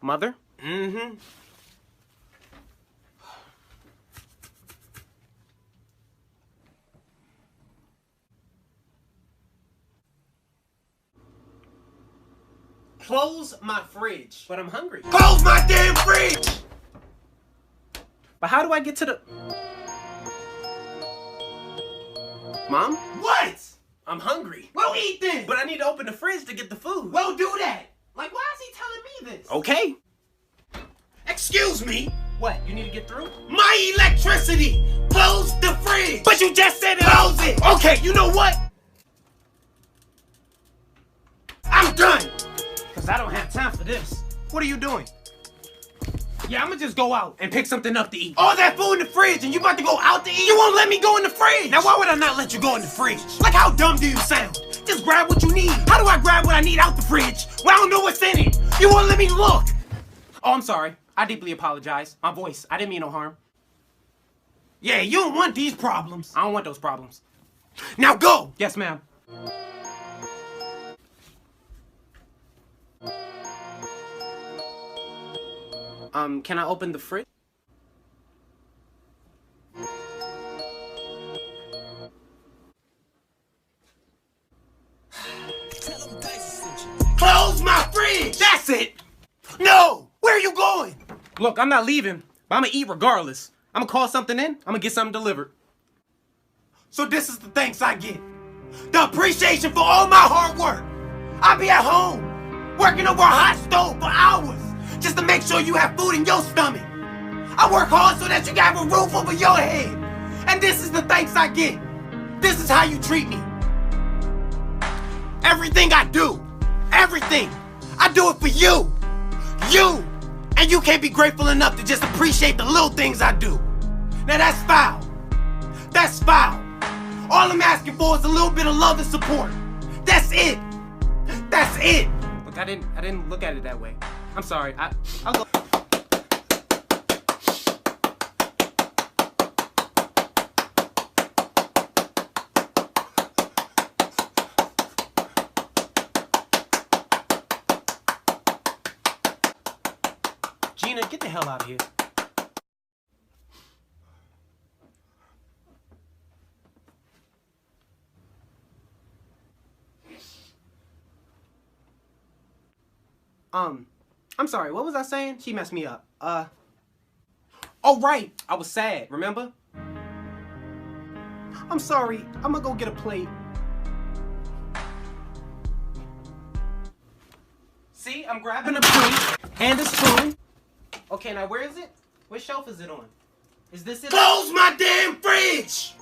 Mother? Mm-hmm. Close my fridge. But I'm hungry. Close my damn fridge! But how do I get to the... Mom? What? I'm hungry. Well, eat then. But I need to open the fridge to get the food. Well, do that. Like, why is he telling me this? Okay. Excuse me. What, you need to get through? My electricity. Close the fridge. But you just said it. Close it. Okay, you know what? I'm done. Because I don't have time for this. What are you doing? Yeah, I'm gonna just go out and pick something up to eat. All that food in the fridge and you about to go out to eat? You won't let me go in the fridge. Now, why would I not let you go in the fridge? Like, how dumb do you sound? Just grab what you need. How do I grab what I need out the fridge when I don't know what's in it? You won't let me look. Oh, I'm sorry. I deeply apologize. My voice. I didn't mean no harm. Yeah, you don't want these problems. I don't want those problems. Now go. Yes, ma'am. Can I open the fridge? Close my fridge. That's it. No. Where are you going? Look, I'm not leaving, but I'm gonna eat regardless. I'm gonna call something in. I'm gonna get something delivered. So this is the thanks I get. The appreciation for all my hard work. I be at home, working over a hot stove for hours, just to make sure you have food in your stomach. I work hard so that you can have a roof over your head. And this is the thanks I get. This is how you treat me. Everything I do, everything, I do it for you. You. And you can't be grateful enough to just appreciate the little things I do. Now that's foul. That's foul. All I'm asking for is a little bit of love and support. That's it. That's it. Look, I didn't look at it that way. I'm sorry. I'll go. Gina, get the hell out of here. I'm sorry, what was I saying? She messed me up. Oh right, I was sad, remember? I'm sorry, I'm gonna go get a plate. See, I'm grabbing a plate and a spoon. Okay, now where is it? What shelf is it on? Is this it? Close my damn fridge!